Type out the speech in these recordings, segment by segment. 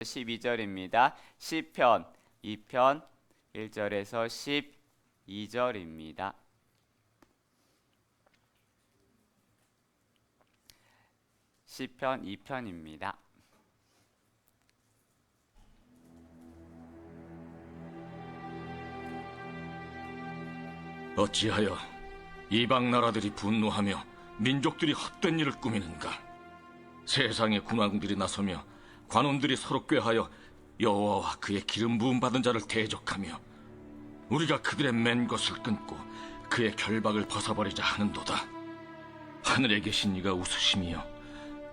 12절입니다. 시편 2편 1절에서 12절입니다. 시편 2편입니다. 어찌하여 이방 나라들이 분노하며 민족들이 헛된 일을 꾸미는가? 세상의 군왕들이 나서며 관원들이 서로 꾀하여 여호와와 그의 기름 부음 받은 자를 대적하며 우리가 그들의 맨 것을 끊고 그의 결박을 벗어버리자 하는도다. 하늘에 계신 이가 웃으시며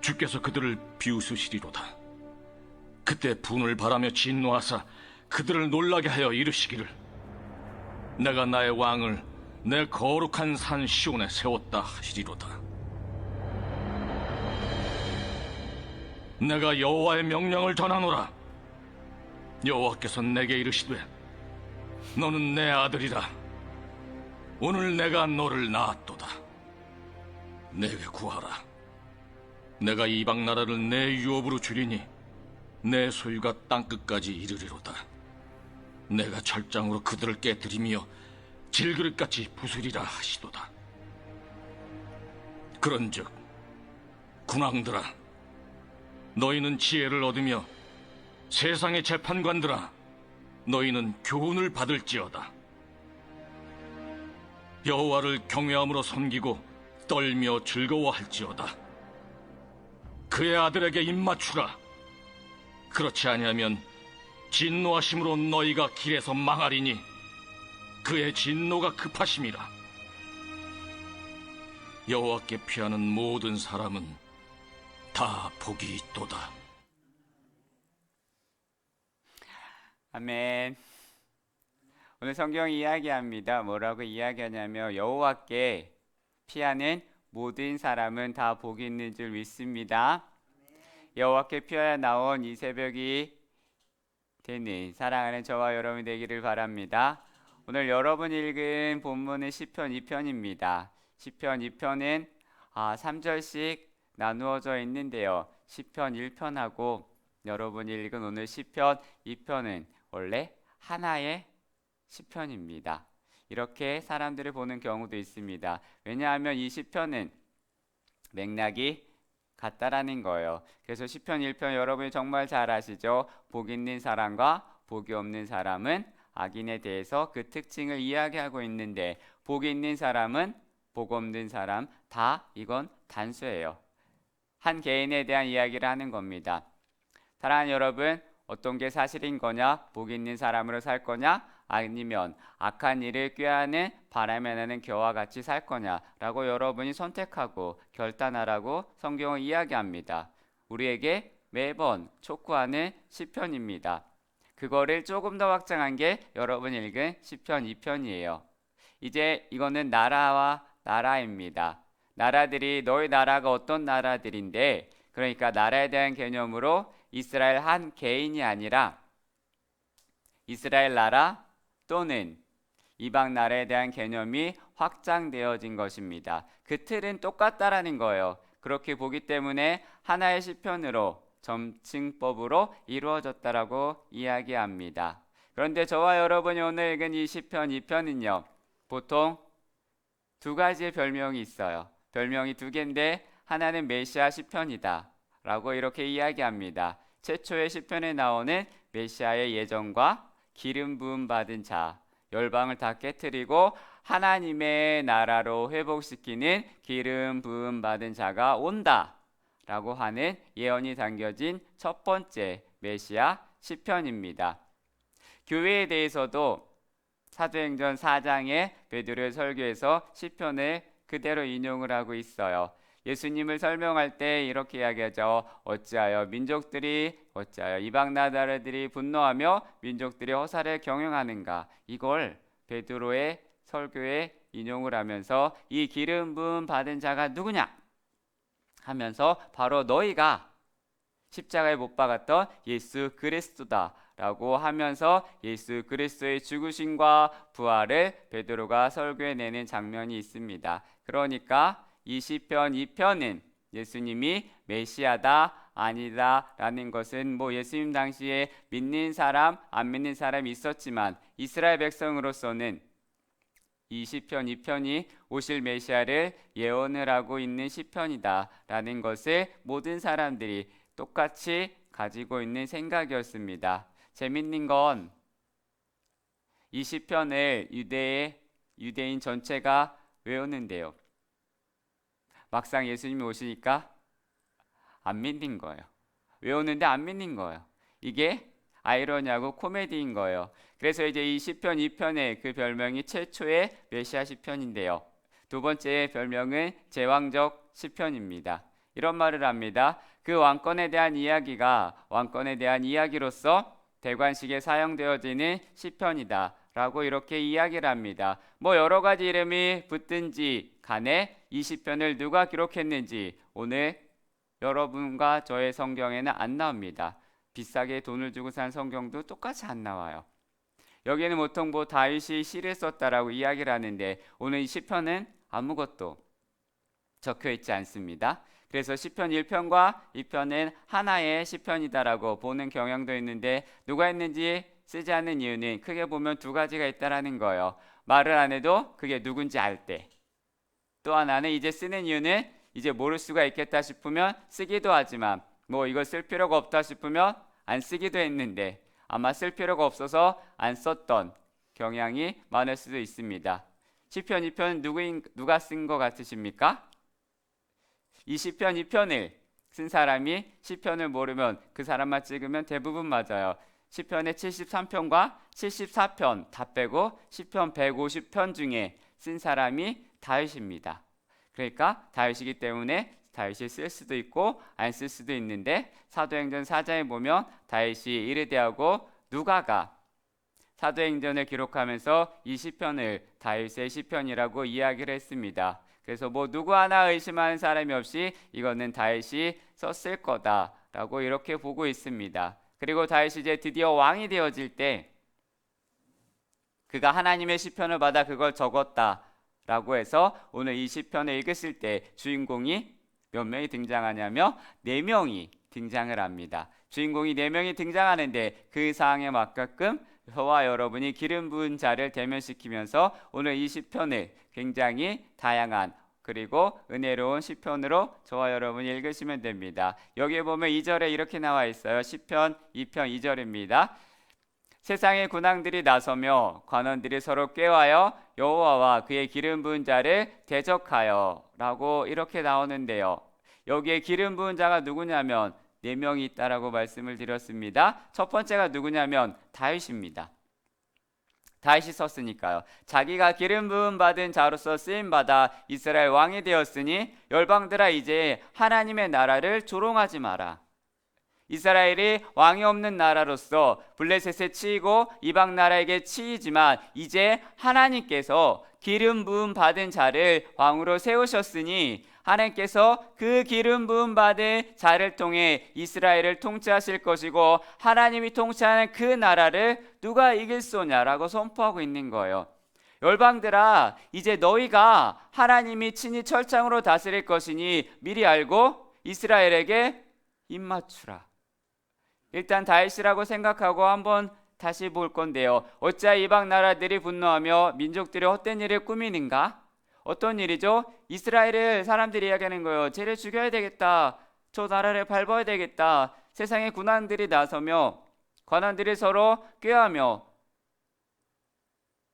주께서 그들을 비웃으시리로다. 그때 분을 바라며 진노하사 그들을 놀라게 하여 이르시기를, 내가 나의 왕을 내 거룩한 산 시온에 세웠다 하시리로다. 내가 여호와의 명령을 전하노라. 여호와께서 내게 이르시되, 너는 내 아들이라. 오늘 내가 너를 낳았도다. 내게 구하라. 내가 이방 나라를 내 유업으로 주리니 내 소유가 땅끝까지 이르리로다. 내가 철장으로 그들을 깨뜨리며 질그릇같이 부수리라 하시도다. 그런즉 군왕들아, 너희는 지혜를 얻으며 세상의 재판관들아, 너희는 교훈을 받을지어다. 여호와를 경외함으로 섬기고 떨며 즐거워할지어다. 그의 아들에게 입맞추라. 그렇지 아니하면 진노하심으로 너희가 길에서 망하리니 그의 진노가 급하심이라. 여호와께 피하는 모든 사람은 다 복이 있도다. 아멘. 오늘 성경이 이야기합니다. 뭐라고 이야기하냐면 여호와께 피하는 모든 사람은 다 복이 있는 줄 믿습니다. 여호와께 피하여 나온 이 새벽이 되는 사랑하는 저와 여러분이 되기를 바랍니다. 오늘 여러분이 읽은 본문은 시편 2편입니다. 시편 2편은 3절씩 나누어져 있는데요. 시편 1편하고 여러분이 읽은 오늘 시편 2편은 원래 하나의 시편입니다. 이렇게 사람들이 보는 경우도 있습니다. 왜냐하면 이 시편은 맥락이 같다라는 거예요. 그래서 시편 1편 여러분이 정말 잘 아시죠? 복 있는 사람과 복이 없는 사람은 악인에 대해서 그 특징을 이야기하고 있는데, 복 있는 사람은 복 없는 사람 다 이건 단수예요. 한 개인에 대한 이야기를 하는 겁니다. 사랑하는 여러분, 어떤 게 사실인 거냐? 복 있는 사람으로 살 거냐? 아니면 악한 일을 꾀하는 바람에 나는 겨와 같이 살 거냐라고 여러분이 선택하고 결단하라고 성경은 이야기합니다. 우리에게 매번 촉구하는 시편입니다. 그거를 조금 더 확장한 게 여러분이 읽은 시편 2편이에요. 이제 이거는 나라와 나라입니다. 나라들이 너희 나라가 어떤 나라들인데, 그러니까 나라에 대한 개념으로 이스라엘 한 개인이 아니라 이스라엘 나라 또는 이방 나라에 대한 개념이 확장되어진 것입니다. 그 틀은 똑같다라는 거예요. 그렇게 보기 때문에 하나의 시편으로 점층법으로 이루어졌다라고 이야기합니다. 그런데 저와 여러분이 오늘 읽은 이 시편 2편은요, 보통 두 가지의 별명이 있어요. 별명이 두 개인데 하나는 메시아 시편이다 라고 이렇게 이야기합니다. 최초의 시편에 나오는 메시아의 예정과 기름 부음 받은 자, 열방을 다 깨트리고 하나님의 나라로 회복시키는 기름 부음 받은 자가 온다 라고 하는 예언이 담겨진 첫 번째 메시아 시편입니다. 교회에 대해서도 사도행전 4장의 베드로의 설교에서 시편을 그대로 인용을 하고 있어요. 예수님을 설명할 때 이렇게 이야기하죠. 어찌하여 이방 나라들이 분노하며 민족들이 허사를 경영하는가. 이걸 베드로의 설교에 인용을 하면서 이 기름 부음 받은 자가 누구냐 하면서 바로 너희가 십자가에 못 박았던 예수 그리스도다 라고 하면서 예수 그리스도의 죽으심과 부활을 베드로가 설교해 내는 장면이 있습니다. 그러니까 이 시편 2편은 예수님이 메시아다 아니다라는 것은 뭐 예수님 당시에 믿는 사람, 안 믿는 사람이 있었지만 이스라엘 백성으로서는 이 시편 2편이 오실 메시아를 예언을 하고 있는 시편이다라는 것을 모든 사람들이 똑같이 가지고 있는 생각이었습니다. 재밌는 건 이 시편을 유대인 전체가 외우는데요. 막상 예수님이 오시니까 안 믿는 거예요. 외우는데 안 믿는 거예요. 이게 아이러니하고 코미디인 거예요. 그래서 이제 이 시편 2편의 그 별명이 최초의 메시아 시편인데요. 두 번째 별명은 제왕적 시편입니다. 이런 말을 합니다. 그 왕권에 대한 이야기가 왕권에 대한 이야기로서 대관식에 사용되어지는 시편이다 라고 이렇게 이야기를 합니다. 뭐 여러 가지 이름이 붙든지 간에 이 시편을 누가 기록했는지 오늘 여러분과 저의 성경에는 안 나옵니다. 비싸게 돈을 주고 산 성경도 똑같이 안 나와요. 여기에는 보통 뭐 다윗이 시를 썼다라고 이야기를 하는데 오늘 이 시편은 아무것도 적혀 있지 않습니다. 그래서 시편 1편과 2편은 하나의 시편이다라고 보는 경향도 있는데 누가 했는지 쓰지 않는 이유는 크게 보면 두 가지가 있다라는 거예요. 말을 안 해도 그게 누군지 알 때. 또 하나는 이제 쓰는 이유는 이제 모를 수가 있겠다 싶으면 쓰기도 하지만 뭐 이거 쓸 필요가 없다 싶으면 안 쓰기도 했는데 아마 쓸 필요가 없어서 안 썼던 경향이 많을 수도 있습니다. 시편 2편은 누가 쓴 것 같으십니까? 이 시편 2편을 쓴 사람이 시편을 모르면 그 사람만 찍으면 대부분 맞아요. 시편의 73편과 74편 다 빼고 시편 150편 중에 쓴 사람이 다윗입니다. 그러니까 다윗이기 때문에 다윗이 쓸 수도 있고 안 쓸 수도 있는데 사도행전 4장에 보면 다윗이 이르되하고 누가가 사도행전을 기록하면서 이 시편을 다윗의 시편이라고 이야기를 했습니다. 그래서 뭐 누구 하나 의심하는 사람이 없이 이거는 다윗이 썼을 거다라고 이렇게 보고 있습니다. 그리고 다윗이 이제 드디어 왕이 되어질 때 그가 하나님의 시편을 받아 그걸 적었다라고 해서 오늘 이 시편을 읽으실 때 주인공이 몇 명이 등장하냐면 4명이 등장을 합니다. 주인공이 4명이 등장하는데 그 상황에 맞게끔 저와 여러분이 기름 부은 자를 대면시키면서 오늘 이 시편을 굉장히 다양한 그리고 은혜로운 시편으로 저와 여러분이 읽으시면 됩니다. 여기에 보면 2절에 이렇게 나와 있어요. 시편 2편 2절입니다. 세상의 군왕들이 나서며 관원들이 서로 꾀하여 여호와와 그의 기름 부은 자를 대적하여 라고 이렇게 나오는데요. 여기에 기름 부은 자가 누구냐면 4명이 있다라고 말씀을 드렸습니다. 첫 번째가 누구냐면 다윗입니다. 다윗이 썼으니까요. 자기가 기름 부음 받은 자로서 쓰임 받아 이스라엘 왕이 되었으니 열방들아 이제 하나님의 나라를 조롱하지 마라. 이스라엘이 왕이 없는 나라로서 블레셋에 치이고 이방 나라에게 치이지만 이제 하나님께서 기름 부음 받은 자를 왕으로 세우셨으니 하나님께서 그 기름 부음 받은 자를 통해 이스라엘을 통치하실 것이고 하나님이 통치하는 그 나라를 누가 이길소냐라고 선포하고 있는 거예요. 열방들아 이제 너희가 하나님이 친히 철창으로 다스릴 것이니 미리 알고 이스라엘에게 입맞추라. 일단 다윗이라고 생각하고 한번 다시 볼 건데요. 어찌하여 이방 나라들이 분노하며 민족들이 헛된 일을 꾸미는가? 어떤 일이죠? 이스라엘을 사람들이 이야기하는 거예요. 쟤를 죽여야 되겠다. 저 나라를 밟아야 되겠다. 세상의 군왕들이 나서며 관원들이 서로 꾀하며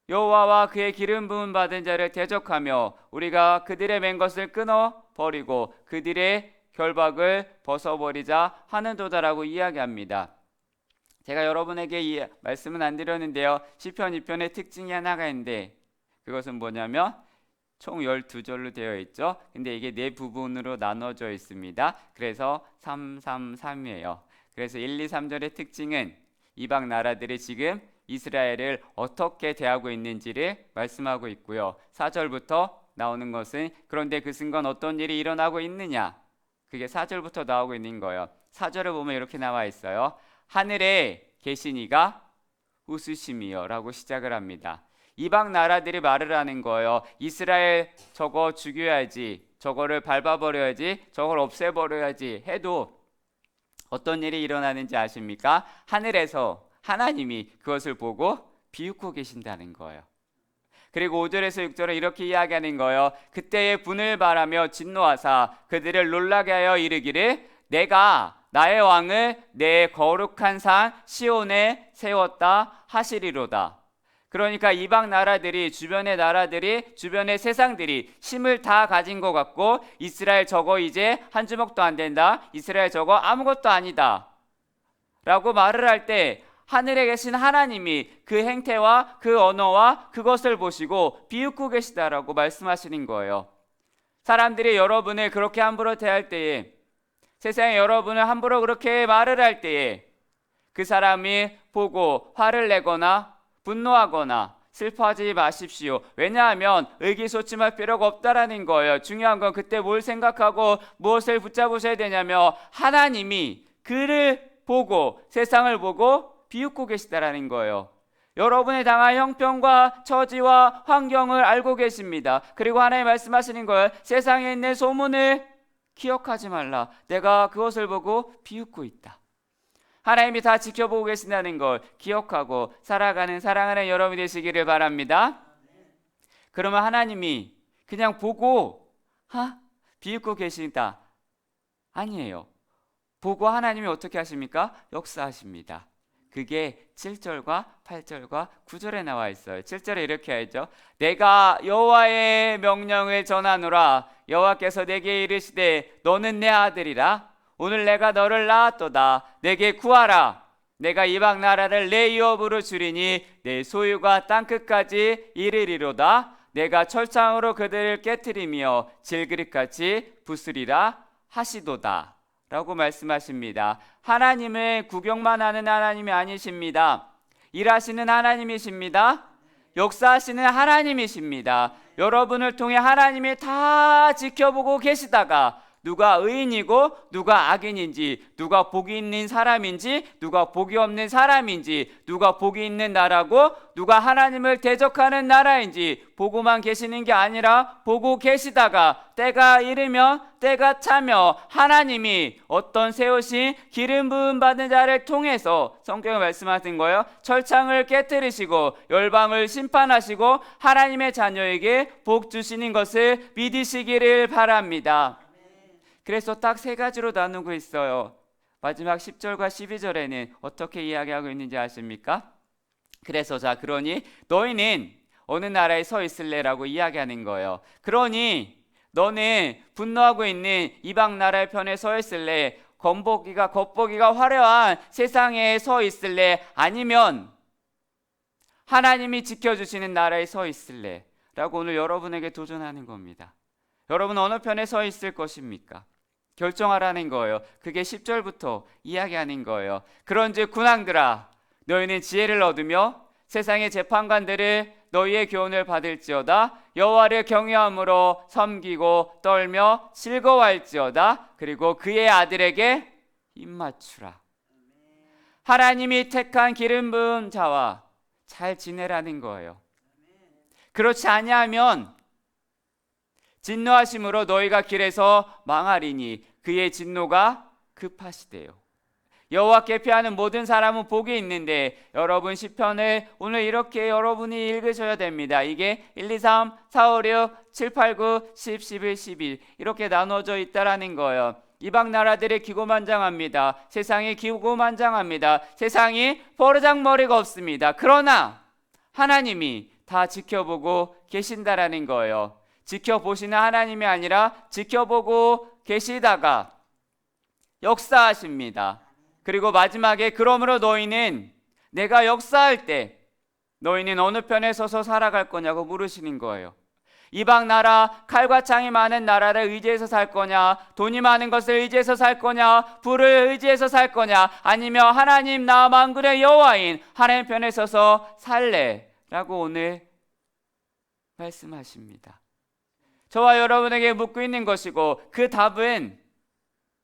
여호와와 그의 기름 부음 받은 자를 대적하며 우리가 그들의 맨 것을 끊어 버리고 그들의 결박을 벗어버리자 하는도다라고 이야기합니다. 제가 여러분에게 이 말씀은 안 드렸는데요. 시편 2편의 특징이 하나가 있는데 그것은 뭐냐면 총 12절로 되어 있죠. 근데 이게 4부분으로 나눠져 있습니다. 그래서 333이에요. 그래서 1, 2, 3절의 특징은 이방 나라들이 지금 이스라엘을 어떻게 대하고 있는지를 말씀하고 있고요. 4절부터 나오는 것은 그런데 그 순간 어떤 일이 일어나고 있느냐? 그게 4절부터 나오고 있는 거예요. 4절을 보면 이렇게 나와 있어요. 하늘에 계신 이가 웃으심이여 라고 시작을 합니다. 이방 나라들이 말을 하는 거예요. 이스라엘 저거 죽여야지, 저거를 밟아버려야지, 저걸 없애버려야지 해도 어떤 일이 일어나는지 아십니까? 하늘에서 하나님이 그것을 보고 비웃고 계신다는 거예요. 그리고 5절에서 6절은 이렇게 이야기하는 거예요. 그때에 분을 바라며 진노하사 그들을 놀라게 하여 이르기를 내가 나의 왕을 내 거룩한 산 시온에 세웠다 하시리로다. 그러니까 이방 나라들이 주변의 세상들이 힘을 다 가진 것 같고 이스라엘 저거 이제 한 주먹도 안 된다. 이스라엘 저거 아무것도 아니다. 라고 말을 할 때 하늘에 계신 하나님이 그 행태와 그 언어와 그것을 보시고 비웃고 계시다라고 말씀하시는 거예요. 사람들이 여러분을 그렇게 함부로 대할 때에, 세상에 여러분을 함부로 그렇게 말을 할 때에 그 사람이 보고 화를 내거나 분노하거나 슬퍼하지 마십시오. 왜냐하면 의기소침할 필요가 없다라는 거예요. 중요한 건 그때 뭘 생각하고 무엇을 붙잡으셔야 되냐면 하나님이 그를 보고 세상을 보고 비웃고 계시다라는 거예요. 여러분이 당할 형편과 처지와 환경을 알고 계십니다. 그리고 하나님 말씀하시는 거예요. 세상에 있는 소문을 기억하지 말라. 내가 그것을 보고 비웃고 있다. 하나님이 다 지켜보고 계신다는 걸 기억하고 살아가는 사랑하는 여러분이 되시기를 바랍니다. 그러면 하나님이 그냥 보고 비웃고 계신다. 아니에요. 보고 하나님이 어떻게 하십니까? 역사하십니다. 그게 7절과 8절과 9절에 나와 있어요. 7절에 이렇게 하죠. 내가 여호와의 명령을 전하노라. 여호와께서 내게 이르시되 너는 내 아들이라. 오늘 내가 너를 낳았도다. 내게 구하라. 내가 이방 나라를 내 유업으로 주리니 내 소유가 땅끝까지 이르리로다. 내가 철창으로 그들을 깨트리며 질그릇같이 부수리라 하시도다. 라고 말씀하십니다. 하나님은 구경만 하는 하나님이 아니십니다. 일하시는 하나님이십니다. 역사하시는 하나님이십니다. 여러분을 통해 하나님이 다 지켜보고 계시다가 누가 의인이고 누가 악인인지, 누가 복이 있는 사람인지 누가 복이 없는 사람인지, 누가 복이 있는 나라고 누가 하나님을 대적하는 나라인지 보고만 계시는 게 아니라 보고 계시다가 때가 이르면 때가 차며 하나님이 어떤 세우신 기름 부음 받은 자를 통해서 성경에 말씀하신 거예요. 철창을 깨뜨리시고 열방을 심판하시고 하나님의 자녀에게 복 주시는 것을 믿으시기를 바랍니다. 그래서 딱 세 가지로 나누고 있어요. 마지막 10절과 12절에는 어떻게 이야기하고 있는지 아십니까? 그래서 그러니 너희는 어느 나라에 서 있을래라고 이야기하는 거예요. 그러니 너는 분노하고 있는 이방 나라의 편에 서 있을래? 겉보기가 화려한 세상에 서 있을래? 아니면 하나님이 지켜주시는 나라에 서 있을래? 라고 오늘 여러분에게 도전하는 겁니다. 여러분 어느 편에 서 있을 것입니까? 결정하라는 거예요. 그게 10절부터 이야기하는 거예요. 그런즉 군왕들아 너희는 지혜를 얻으며 세상의 재판관들을 너희의 교훈을 받을지어다. 여호와를 경외함으로 섬기고 떨며 즐거워할지어다. 그리고 그의 아들에게 입맞추라. 하나님이 택한 기름 부은 자와 잘 지내라는 거예요. 그렇지 아니하면 진노하심으로 너희가 길에서 망하리니 그의 진노가 급하시대요. 여호와께 피하는 모든 사람은 복이 있는데 여러분 시편을 오늘 이렇게 여러분이 읽으셔야 됩니다. 이게 1, 2, 3, 4, 5, 6, 7, 8, 9, 10, 11, 12 이렇게 나눠져 있다라는 거예요. 이방 나라들이 기고만장합니다. 세상이 기고만장합니다. 세상이 버르장머리가 없습니다. 그러나 하나님이 다 지켜보고 계신다라는 거예요. 지켜보시는 하나님이 아니라 지켜보고 계시다가 역사하십니다. 그리고 마지막에 그러므로 너희는 내가 역사할 때 너희는 어느 편에 서서 살아갈 거냐고 물으시는 거예요. 이방 나라 칼과 창이 많은 나라를 의지해서 살 거냐, 돈이 많은 것을 의지해서 살 거냐, 부를 의지해서 살 거냐, 아니면 하나님 나 만군의 여호와인 하나님 편에 서서 살래? 라고 오늘 말씀하십니다. 저와 여러분에게 묻고 있는 것이고 그 답은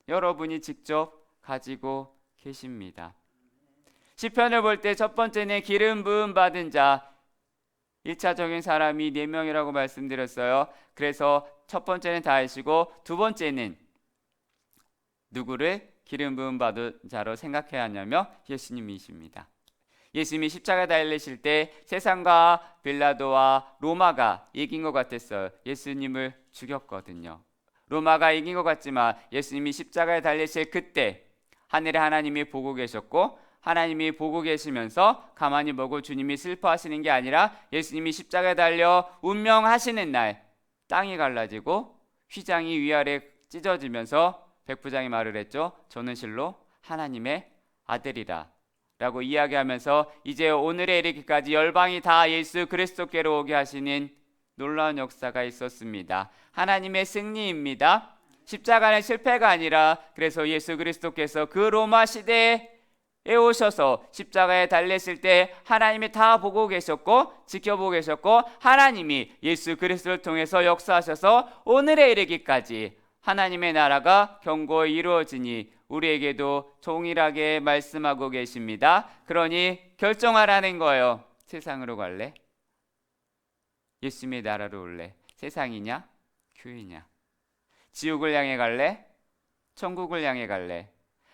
여러분이 직접 가지고 계십니다. 시편을 볼 때 첫 번째는 기름 부음 받은 자 1차적인 사람이 4명이라고 말씀드렸어요. 그래서 첫 번째는 다윗이고 두 번째는 누구를 기름 부음 받은 자로 생각해야 하냐며 예수님이십니다. 예수님이 십자가에 달리실 때 세상과 빌라도와 로마가 이긴 것 같았어요. 예수님을 죽였거든요. 로마가 이긴 것 같지만 예수님이 십자가에 달리실 그때 하늘에 하나님이 보고 계셨고, 하나님이 보고 계시면서 가만히 보고 주님이 슬퍼하시는 게 아니라 예수님이 십자가에 달려 운명하시는 날 땅이 갈라지고 휘장이 위아래 찢어지면서 백부장이 말을 했죠. 저는 실로 하나님의 아들이라 라고 이야기하면서 이제 오늘에 이르기까지 열방이 다 예수 그리스도께로 오게 하시는 놀라운 역사가 있었습니다. 하나님의 승리입니다. 십자가는 실패가 아니라, 그래서 예수 그리스도께서 그 로마 시대에 오셔서 십자가에 달렸을 때 하나님이 다 보고 계셨고 지켜보고 계셨고, 하나님이 예수 그리스도를 통해서 역사하셔서 오늘에 이르기까지 하나님의 나라가 견고히 이루어지니 우리에게도 동일하게 말씀하고 계십니다. 그러니 결정하라는 거예요. 세상으로 갈래? 예수님의 나라로 올래? 세상이냐? 교회냐? 지옥을 향해 갈래? 천국을 향해 갈래?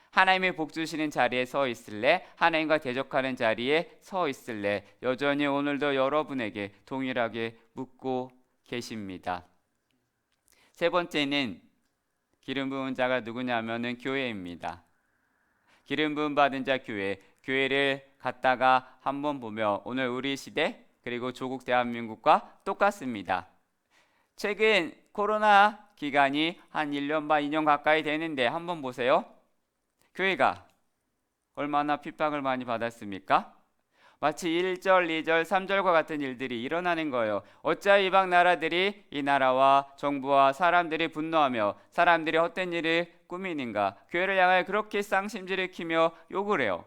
하나님의 복 주시는 자리에 서 있을래? 하나님과 대적하는 자리에 서 있을래? 여전히 오늘도 여러분에게 동일하게 묻고 계십니다. 세 번째는 기름 부은 자가 누구냐면은 교회입니다. 기름 부음 받은 자 교회를 갖다가 한번 보며 오늘 우리 시대 그리고 조국 대한민국과 똑같습니다. 최근 코로나 기간이 한 1년 반 2년 가까이 되는데 한번 보세요. 교회가 얼마나 핍박을 많이 받았습니까? 마치 1절, 2절, 3절과 같은 일들이 일어나는 거예요. 어찌하여 이방 나라들이 이 나라와 정부와 사람들이 분노하며 사람들이 헛된 일을 꾸미는가? 교회를 향하여 그렇게 쌍심지를 키며 욕을 해요.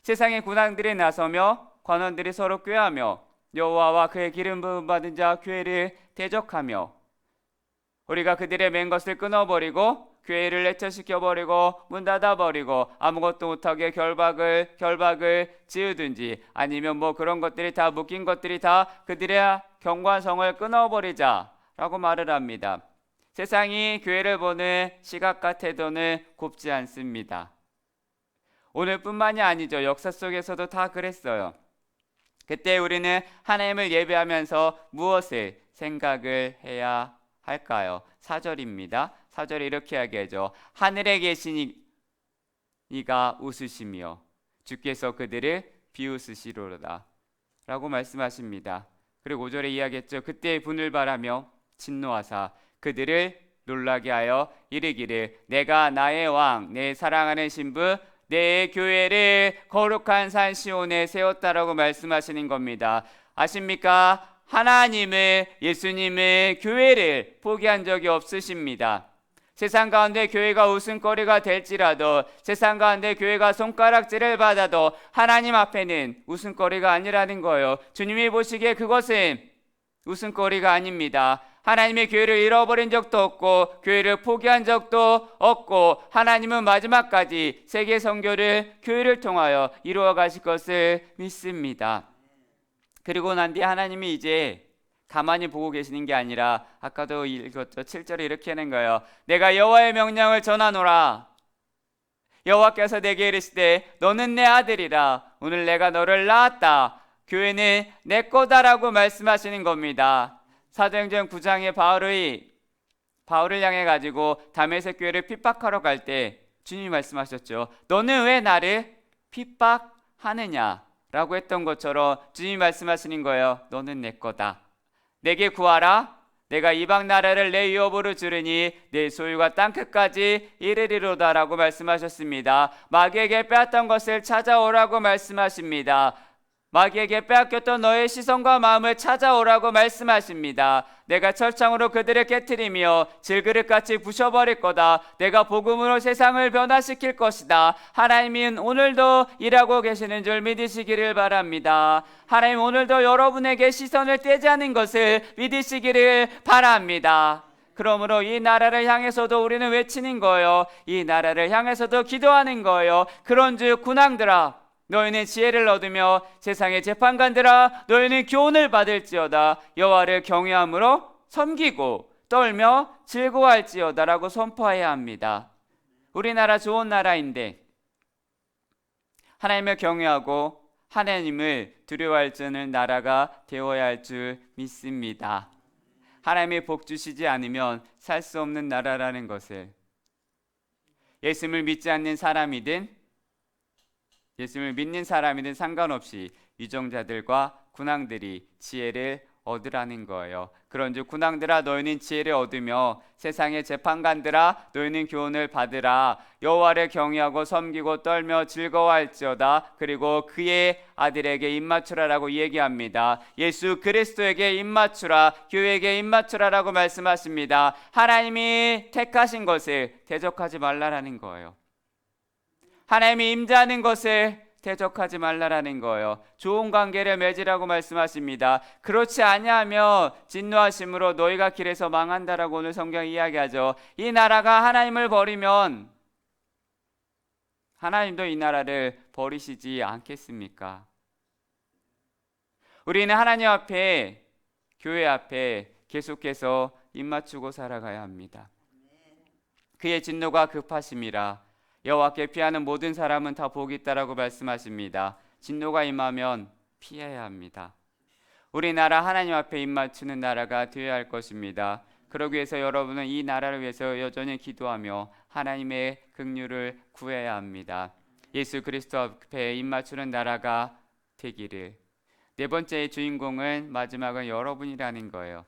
세상의 군왕들이 나서며 관원들이 서로 꾀하며 여호와와 그의 기름 부음 받은 자 교회를 대적하며 우리가 그들의 맨 것을 끊어버리고 교회를 해체시켜버리고 문 닫아버리고 아무것도 못하게 결박을 지으든지 아니면 뭐 그런 것들이 다 묶인 것들이 다 그들의 경관성을 끊어버리자라고 말을 합니다. 세상이 교회를 보는 시각과 태도는 곱지 않습니다. 오늘뿐만이 아니죠. 역사 속에서도 다 그랬어요. 그때 우리는 하나님을 예배하면서 무엇을 생각을 해야 할까요? 4절입니다. 4절에 이렇게 이야기하죠. 하늘에 계신 이가 웃으시며 주께서 그들을 비웃으시리로다 라고 말씀하십니다. 그리고 5절에 이야기했죠. 그때 분을 바라며 진노하사 그들을 놀라게 하여 이르기를 내가 나의 왕 내 사랑하는 신부 내 교회를 거룩한 산 시온에 세웠다라고 말씀하시는 겁니다. 아십니까? 하나님을, 예수님을, 교회를 포기한 적이 없으십니다. 세상 가운데 교회가 웃음거리가 될지라도, 세상 가운데 교회가 손가락질을 받아도 하나님 앞에는 웃음거리가 아니라는 거예요. 주님이 보시기에 그것은 웃음거리가 아닙니다. 하나님의 교회를 잃어버린 적도 없고 교회를 포기한 적도 없고 하나님은 마지막까지 세계 선교를 교회를 통하여 이루어 가실 것을 믿습니다. 그리고 난 뒤에 하나님이 이제 가만히 보고 계시는 게 아니라 아까도 읽었죠. 7절에 이렇게 하는 거예요. 내가 여호와의 명령을 전하노라. 여호와께서 내게 이르시되 너는 내 아들이라. 오늘 내가 너를 낳았다. 교회는 내 거다라고 말씀하시는 겁니다. 사도행전 9장에 바울을 향해 가지고 다메섹 교회를 핍박하러 갈 때 주님이 말씀하셨죠. 너는 왜 나를 핍박하느냐 라고 했던 것처럼 주님이 말씀하시는 거예요. 너는 내 거다. 내게 구하라. 내가 이방 나라를 내 유업으로 주르니 내 소유가 땅끝까지 이르리로다 라고 말씀하셨습니다. 마귀에게 빼앗던 것을 찾아오라고 말씀하십니다. 마귀에게 빼앗겼던 너의 시선과 마음을 찾아오라고 말씀하십니다. 내가 철창으로 그들을 깨트리며 질그릇같이 부셔버릴 거다. 내가 복음으로 세상을 변화시킬 것이다. 하나님은 오늘도 일하고 계시는 줄 믿으시기를 바랍니다. 하나님 오늘도 여러분에게 시선을 떼지 않은 것을 믿으시기를 바랍니다. 그러므로 이 나라를 향해서도 우리는 외치는 거예요. 이 나라를 향해서도 기도하는 거예요. 그런즉 군왕들아 너희는 지혜를 얻으며 세상의 재판관들아 너희는 교훈을 받을지어다. 여호와를 경외함으로 섬기고 떨며 즐거워할지어다 라고 선포해야 합니다. 우리나라 좋은 나라인데 하나님을 경외하고 하나님을 두려워할 줄 아는 나라가 되어야 할 줄 믿습니다. 하나님의 복 주시지 않으면 살 수 없는 나라라는 것을, 예수님을 믿지 않는 사람이든 예수님을 믿는 사람이든 상관없이 유정자들과 군왕들이 지혜를 얻으라는 거예요. 그런즉 군왕들아 너희는 지혜를 얻으며 세상의 재판관들아 너희는 교훈을 받으라. 여호와를 경외하고 섬기고 떨며 즐거워할지어다. 그리고 그의 아들에게 입맞추라라고 얘기합니다. 예수 그리스도에게 입맞추라, 교회에게 입맞추라라고 말씀하십니다. 하나님이 택하신 것을 대적하지 말라라는 거예요. 하나님이 임재하는 것을 대적하지 말라라는 거예요. 좋은 관계를 맺으라고 말씀하십니다. 그렇지 아니하면 진노하심으로 너희가 길에서 망한다라고 오늘 성경이 이야기하죠. 이 나라가 하나님을 버리면 하나님도 이 나라를 버리시지 않겠습니까? 우리는 하나님 앞에, 교회 앞에 계속해서 입맞추고 살아가야 합니다. 그의 진노가 급하심이라 여호와께 피하는 모든 사람은 다 복이 있다라고 말씀하십니다. 진노가 임하면 피해야 합니다. 우리나라 하나님 앞에 입맞추는 나라가 되어야 할 것입니다. 그러기 위해서 여러분은 이 나라를 위해서 여전히 기도하며 하나님의 긍휼을 구해야 합니다. 예수 그리스도 앞에 입맞추는 나라가 되기를. 네 번째의 주인공은 마지막은 여러분이라는 거예요.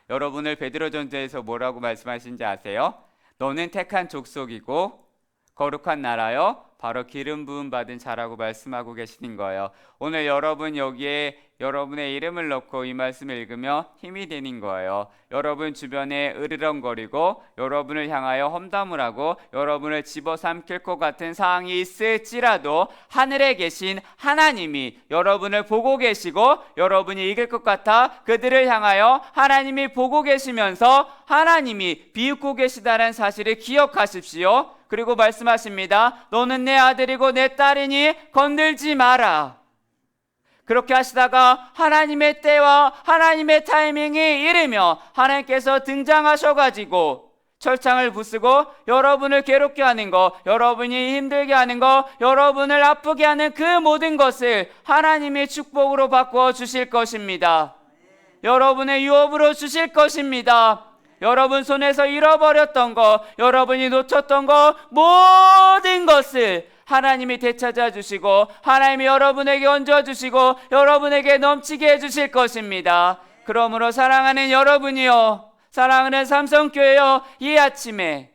여러분을 베드로전서에서 뭐라고 말씀하신지 아세요? 너는 택한 족속이고 거룩한 나라요 바로 기름 부음 받은 자라고 말씀하고 계시는 거예요. 오늘 여러분 여기에 여러분의 이름을 넣고 이 말씀을 읽으며 힘이 되는 거예요. 여러분 주변에 으르렁거리고 여러분을 향하여 험담을 하고 여러분을 집어삼킬 것 같은 상황이 있을지라도 하늘에 계신 하나님이 여러분을 보고 계시고 여러분이 이길 것 같아 그들을 향하여 하나님이 보고 계시면서 하나님이 비웃고 계시다는 사실을 기억하십시오. 그리고 말씀하십니다. 너는 내 아들이고 내 딸이니 건들지 마라. 그렇게 하시다가 하나님의 때와 하나님의 타이밍이 이르며 하나님께서 등장하셔가지고 철창을 부수고 여러분을 괴롭게 하는 거, 여러분이 힘들게 하는 거, 여러분을 아프게 하는 그 모든 것을 하나님의 축복으로 바꾸어 주실 것입니다. 여러분의 유업으로 주실 것입니다. 여러분 손에서 잃어버렸던 거, 여러분이 놓쳤던 거 모든 것을 하나님이 되찾아 주시고 하나님이 여러분에게 얹어 주시고 여러분에게 넘치게 해 주실 것입니다. 그러므로 사랑하는 여러분이요, 사랑하는 삼성교회요, 이 아침에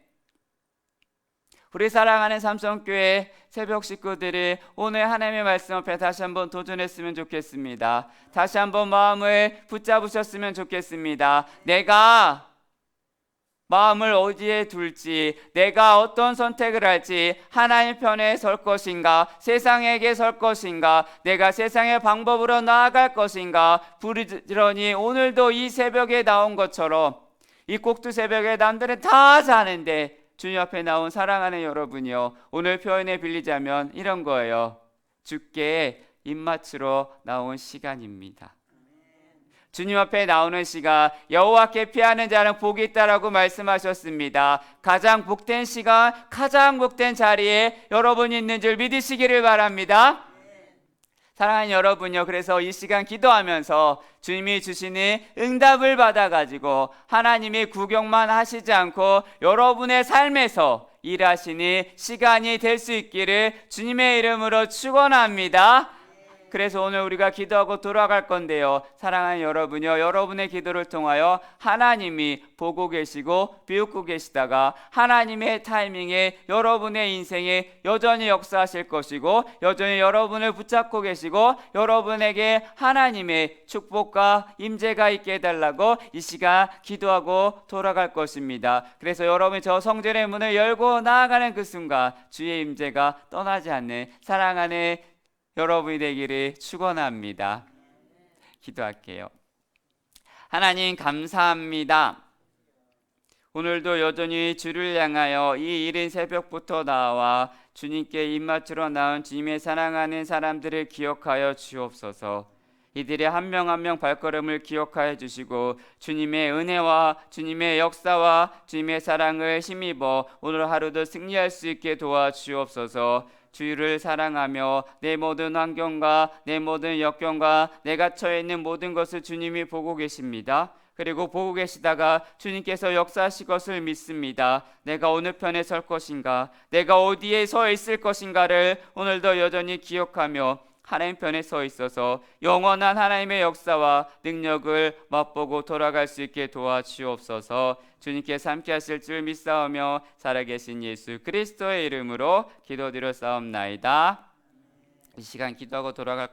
우리 사랑하는 삼성교회 새벽 식구들이 오늘 하나님의 말씀 앞에 다시 한번 도전했으면 좋겠습니다. 다시 한번 마음을 붙잡으셨으면 좋겠습니다. 내가 마음을 어디에 둘지, 내가 어떤 선택을 할지, 하나님 편에 설 것인가, 세상에게 설 것인가, 내가 세상의 방법으로 나아갈 것인가. 부지런히 오늘도 이 새벽에 나온 것처럼 이 꼭두 새벽에 남들은 다 자는데 주님 앞에 나온 사랑하는 여러분이요, 오늘 표현에 빌리자면 이런 거예요. 주께 입맞추러 나온 시간입니다. 주님 앞에 나오는 시간, 여호와께 피하는 자는 복이 있다라고 말씀하셨습니다. 가장 복된 시간, 가장 복된 자리에 여러분이 있는 줄 믿으시기를 바랍니다. 사랑하는 여러분요, 그래서 이 시간 기도하면서 주님이 주시는 응답을 받아가지고 하나님이 구경만 하시지 않고 여러분의 삶에서 일하시는 시간이 될 수 있기를 주님의 이름으로 축원합니다. 그래서 오늘 우리가 기도하고 돌아갈 건데요, 사랑하는 여러분요, 여러분의 기도를 통하여 하나님이 보고 계시고 비웃고 계시다가 하나님의 타이밍에 여러분의 인생에 여전히 역사하실 것이고 여전히 여러분을 붙잡고 계시고 여러분에게 하나님의 축복과 임재가 있게 해달라고 이 시간 기도하고 돌아갈 것입니다. 그래서 여러분이 저 성전의 문을 열고 나아가는 그 순간 주의 임재가 떠나지 않는 사랑하는 여러분이 되기를 축원합니다. 기도할게요. 하나님 감사합니다. 오늘도 여전히 주를 향하여 이 이른 새벽부터 나와 주님께 입맞추러 나온 주님의 사랑하는 사람들을 기억하여 주옵소서. 이들의 한 명 한 명 발걸음을 기억하여 주시고 주님의 은혜와 주님의 역사와 주님의 사랑을 힘입어 오늘 하루도 승리할 수 있게 도와주옵소서. 주를 사랑하며 내 모든 환경과 내 모든 역경과 내가 처해 있는 모든 것을 주님이 보고 계십니다. 그리고 보고 계시다가 주님께서 역사하실 것을 믿습니다. 내가 어느 편에 설 것인가, 내가 어디에 서 있을 것인가를 오늘도 여전히 기억하며 하나님 편에 서 있어서 영원한 하나님의 역사와 능력을 맛보고 돌아갈 수 있게 도와주옵소서. 주님께서 함께 하실 줄 믿사오며 살아계신 예수 그리스도의 이름으로 기도드려 싸움나이다. 이 시간 기도하고 돌아갈